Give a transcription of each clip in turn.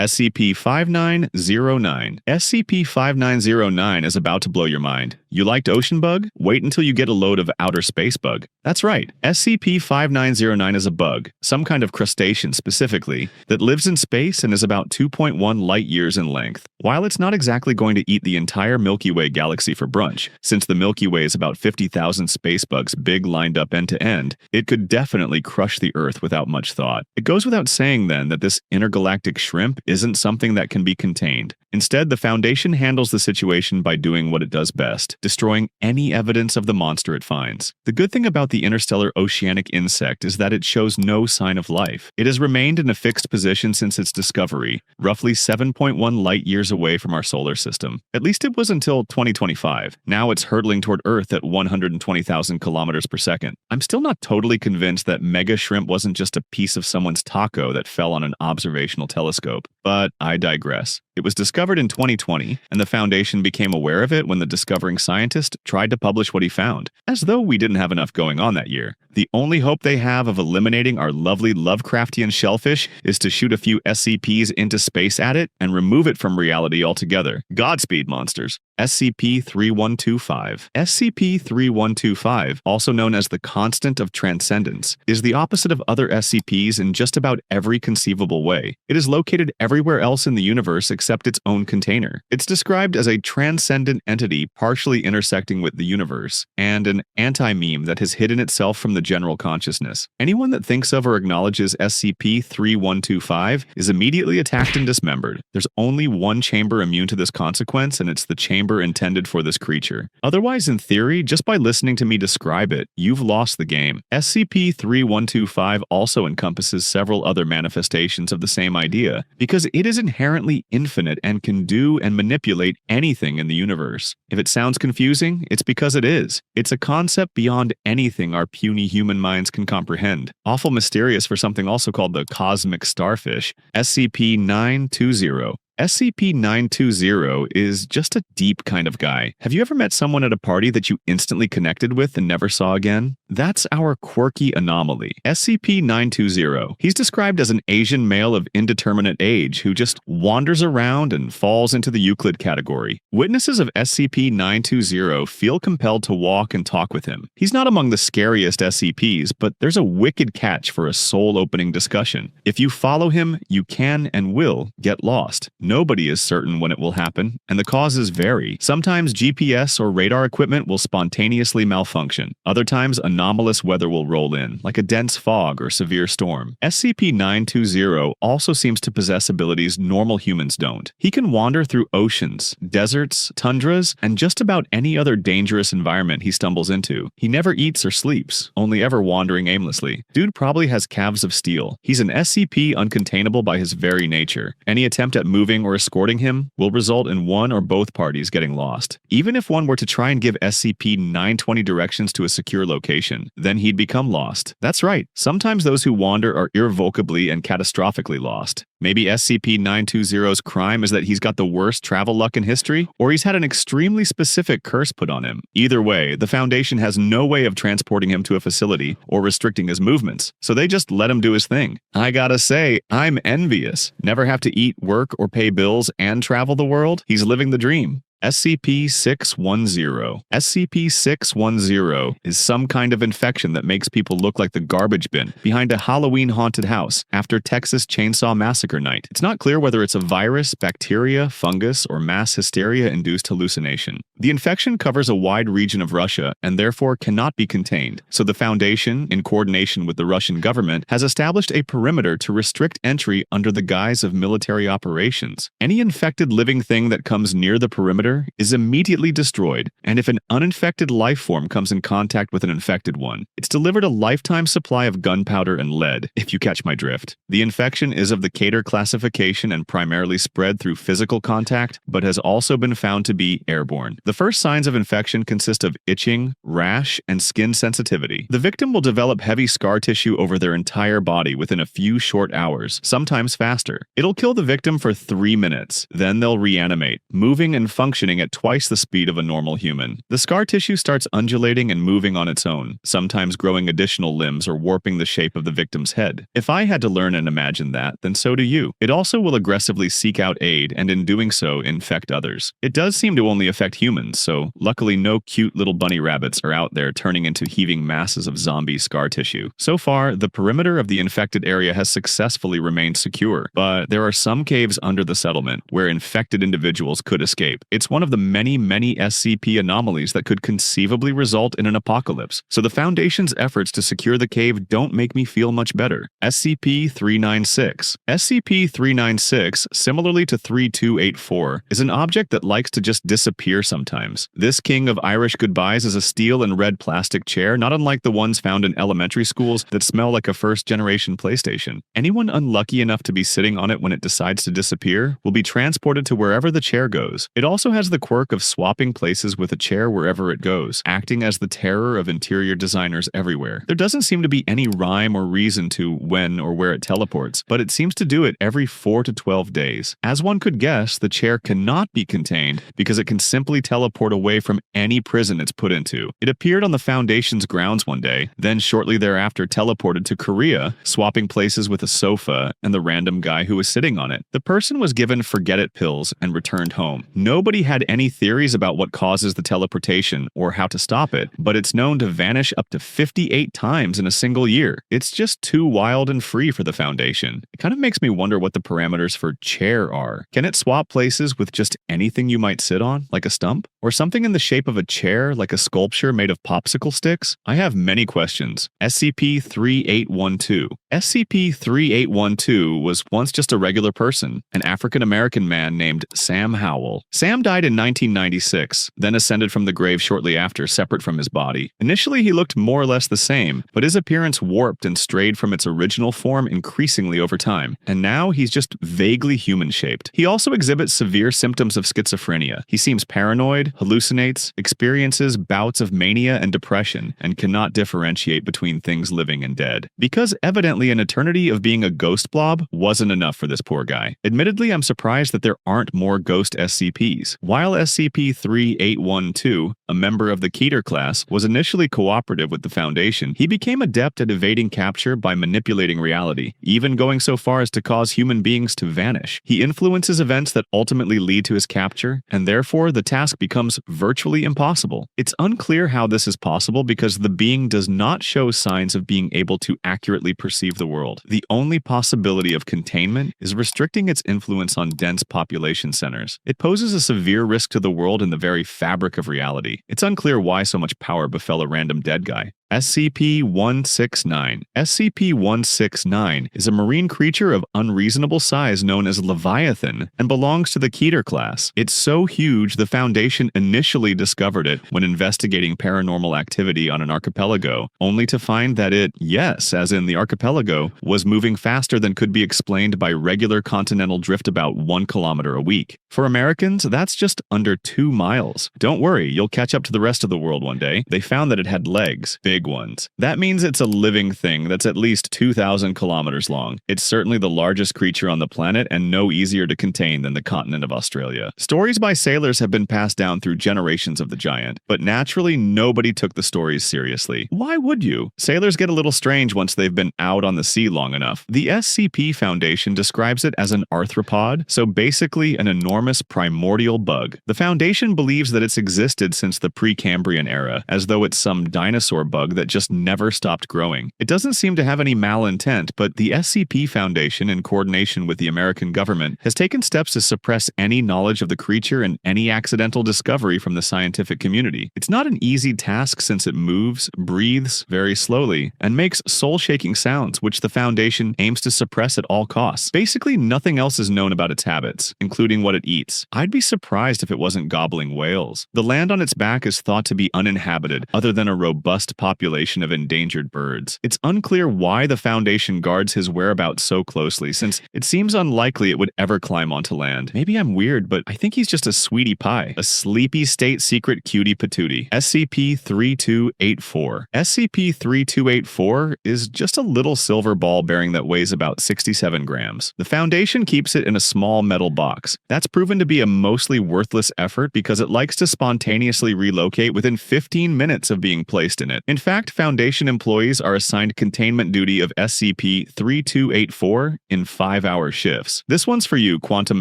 SCP-5909. SCP-5909 is about to blow your mind. You liked Ocean Bug? Wait until you get a load of Outer Space Bug. That's right, SCP-5909 is a bug, some kind of crustacean specifically, that lives in space and is about 2.1 light-years in length. While it's not exactly going to eat the entire Milky Way galaxy for brunch, since the Milky Way is about 50,000 space bugs big lined up end to end, it could definitely crush the Earth without much thought. It goes without saying then that this intergalactic shrimp isn't something that can be contained. Instead, the Foundation handles the situation by doing what it does best, destroying any evidence of the monster it finds. The good thing about the interstellar oceanic insect is that it shows no sign of life. It has remained in a fixed position since its discovery, roughly 7.1 light-years away from our solar system. At least it was until 2025. Now it's hurtling toward Earth at 120,000 kilometers per second. I'm still not totally convinced that Mega Shrimp wasn't just a piece of someone's taco that fell on an observational telescope, but I digress. It was discovered in 2020, and the Foundation became aware of it when the discovering scientist tried to publish what he found, as though we didn't have enough going on that year. The only hope they have of eliminating our lovely Lovecraftian shellfish is to shoot a few SCPs into space at it and remove it from reality altogether. Godspeed, monsters. SCP-3125. SCP-3125, also known as the Constant of Transcendence, is the opposite of other SCPs in just about every conceivable way. It is located everywhere else in the universe except its own container. It's described as a transcendent entity partially intersecting with the universe, and an anti-meme that has hidden itself from the general consciousness. Anyone that thinks of or acknowledges SCP-3125 is immediately attacked and dismembered. There's only one chamber immune to this consequence, and it's the chamber intended for this creature. Otherwise, in theory, just by listening to me describe it, you've lost the game. SCP-3125 also encompasses several other manifestations of the same idea, because it is inherently infinite and can do and manipulate anything in the universe. If it sounds confusing, it's because it is. It's a concept beyond anything our puny human minds can comprehend. Awful mysterious for something also called the cosmic starfish. SCP-920. SCP-920 is just a deep kind of guy. Have you ever met someone at a party that you instantly connected with and never saw again? That's our quirky anomaly, SCP-920. He's described as an Asian male of indeterminate age who just wanders around and falls into the Euclid category. Witnesses of SCP-920 feel compelled to walk and talk with him. He's not among the scariest SCPs, but there's a wicked catch for a soul-opening discussion. If you follow him, you can and will get lost. Nobody is certain when it will happen, and the causes vary. Sometimes GPS or radar equipment will spontaneously malfunction. Other times, anomalous weather will roll in, like a dense fog or severe storm. SCP-920 also seems to possess abilities normal humans don't. He can wander through oceans, deserts, tundras, and just about any other dangerous environment he stumbles into. He never eats or sleeps, only ever wandering aimlessly. Dude probably has calves of steel. He's an SCP uncontainable by his very nature. Any attempt at moving or escorting him will result in one or both parties getting lost. Even if one were to try and give SCP-920 directions to a secure location, then he'd become lost. That's right, sometimes those who wander are irrevocably and catastrophically lost. Maybe SCP-920's crime is that he's got the worst travel luck in history, or he's had an extremely specific curse put on him. Either way, the Foundation has no way of transporting him to a facility or restricting his movements, so they just let him do his thing. I gotta say, I'm envious. Never have to eat, work, or pay bills and travel the world? He's living the dream. SCP-610. SCP-610 is some kind of infection that makes people look like the garbage bin behind a Halloween haunted house after Texas Chainsaw Massacre night. It's not clear whether it's a virus, bacteria, fungus, or mass hysteria-induced hallucination. The infection covers a wide region of Russia and therefore cannot be contained, so the Foundation, in coordination with the Russian government, has established a perimeter to restrict entry under the guise of military operations. Any infected living thing that comes near the perimeter is immediately destroyed, and if an uninfected life form comes in contact with an infected one, it's delivered a lifetime supply of gunpowder and lead, if you catch my drift. The infection is of the Cater classification and primarily spread through physical contact, but has also been found to be airborne. The first signs of infection consist of itching, rash, and skin sensitivity. The victim will develop heavy scar tissue over their entire body within a few short hours, sometimes faster. It'll kill the victim for 3 minutes, then they'll reanimate, moving and functioning functioning at twice the speed of a normal human. The scar tissue starts undulating and moving on its own, sometimes growing additional limbs or warping the shape of the victim's head. If I had to learn and imagine that, then so do you. It also will aggressively seek out aid and in doing so infect others. It does seem to only affect humans, so luckily no cute little bunny rabbits are out there turning into heaving masses of zombie scar tissue. So far, the perimeter of the infected area has successfully remained secure, but there are some caves under the settlement where infected individuals could escape. It's one of the many SCP anomalies that could conceivably result in an apocalypse, so the Foundation's efforts to secure the cave don't make me feel much better. SCP-396. SCP-396, similarly to 3284, is an object that likes to just disappear sometimes. This king of Irish goodbyes is a steel and red plastic chair, not unlike the ones found in elementary schools that smell like a first-generation PlayStation. Anyone unlucky enough to be sitting on it when it decides to disappear will be transported to wherever the chair goes. It also has the quirk of swapping places with a chair wherever it goes, acting as the terror of interior designers everywhere. There doesn't seem to be any rhyme or reason to when or where it teleports, but it seems to do it every 4 to 12 days. As one could guess, the chair cannot be contained because it can simply teleport away from any prison it's put into. It appeared on the Foundation's grounds one day, then shortly thereafter teleported to Korea, swapping places with a sofa and the random guy who was sitting on it. The person was given forget-it pills and returned home. Nobody had any theories about what causes the teleportation or how to stop it, but it's known to vanish up to 58 times in a single year. It's just too wild and free for the Foundation. It kind of makes me wonder what the parameters for chair are. Can it swap places with just anything you might sit on, like a stump? Or something in the shape of a chair, like a sculpture made of popsicle sticks? I have many questions. SCP-3812. SCP-3812 was once just a regular person, an African-American man named Sam Howell. Sam died in 1996, then ascended from the grave shortly after, separate from his body. Initially, he looked more or less the same, but his appearance warped and strayed from its original form increasingly over time, and now he's just vaguely human-shaped. He also exhibits severe symptoms of schizophrenia. He seems paranoid, hallucinates, experiences bouts of mania and depression, and cannot differentiate between things living and dead. Because evidently an eternity of being a ghost blob wasn't enough for this poor guy. Admittedly, I'm surprised that there aren't more ghost SCPs. While SCP-3812, a member of the Keter class, was initially cooperative with the Foundation, he became adept at evading capture by manipulating reality, even going so far as to cause human beings to vanish. He influences events that ultimately lead to his capture, and therefore the task becomes virtually impossible. It's unclear how this is possible because the being does not show signs of being able to accurately perceive the world. The only possibility of containment is restricting its influence on dense population centers. It poses a severe risk to the world and the very fabric of reality. It's unclear why so much power befell a random dead guy. SCP-169. SCP-169 is a marine creature of unreasonable size known as Leviathan and belongs to the Keter class. It's so huge the Foundation initially discovered it when investigating paranormal activity on an archipelago, only to find that it, yes, as in the archipelago, was moving faster than could be explained by regular continental drift about 1 kilometer a week. For Americans, that's just under 2 miles. Don't worry, you'll catch up to the rest of the world one day. They found that it had legs, big ones. That means it's a living thing that's at least 2,000 kilometers long. It's certainly the largest creature on the planet and no easier to contain than the continent of Australia. Stories by sailors have been passed down through generations of the giant, but naturally nobody took the stories seriously. Why would you? Sailors get a little strange once they've been out on the sea long enough. The SCP Foundation describes it as an arthropod, so basically an enormous primordial bug. The Foundation believes that it's existed since the Precambrian era, as though it's some dinosaur bug that just never stopped growing. It doesn't seem to have any malintent, but the SCP Foundation, in coordination with the American government, has taken steps to suppress any knowledge of the creature and any accidental discovery from the scientific community. It's not an easy task since it moves, breathes very slowly, and makes soul-shaking sounds, which the Foundation aims to suppress at all costs. Basically, nothing else is known about its habits, including what it eats. I'd be surprised if it wasn't gobbling whales. The land on its back is thought to be uninhabited, other than a robust population population of endangered birds. It's unclear why the Foundation guards his whereabouts so closely, since it seems unlikely it would ever climb onto land. Maybe I'm weird, but I think he's just a sweetie pie. A sleepy state secret cutie patootie. SCP-3284. SCP-3284 is just a little silver ball bearing that weighs about 67 grams. The Foundation keeps it in a small metal box. That's proven to be a mostly worthless effort because it likes to spontaneously relocate within 15 minutes of being placed in it. In fact, Foundation employees are assigned containment duty of SCP-3284 in 5-hour shifts. This one's for you, quantum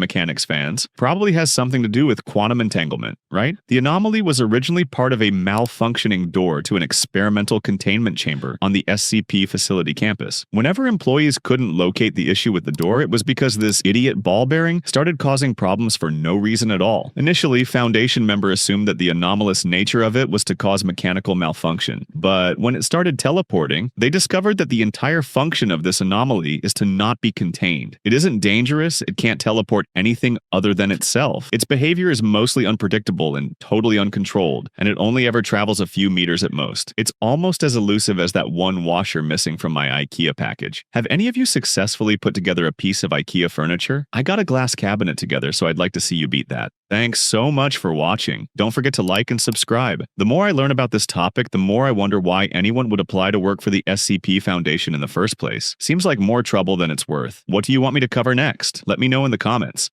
mechanics fans. Probably has something to do with quantum entanglement, right? The anomaly was originally part of a malfunctioning door to an experimental containment chamber on the SCP facility campus. Whenever employees couldn't locate the issue with the door, it was because this idiot ball bearing started causing problems for no reason at all. Initially, Foundation members assumed that the anomalous nature of it was to cause mechanical malfunction, but when it started teleporting, they discovered that the entire function of this anomaly is to not be contained. It isn't dangerous, it can't teleport anything other than itself. Its behavior is mostly unpredictable and totally uncontrolled, and it only ever travels a few meters at most. It's almost as elusive as that one washer missing from my IKEA package. Have any of you successfully put together a piece of IKEA furniture? I got a glass cabinet together, so I'd like to see you beat that. Thanks so much for watching. Don't forget to like and subscribe. The more I learn about this topic, the more I wonder why anyone would apply to work for the SCP Foundation in the first place. Seems like more trouble than it's worth. What do you want me to cover next? Let me know in the comments.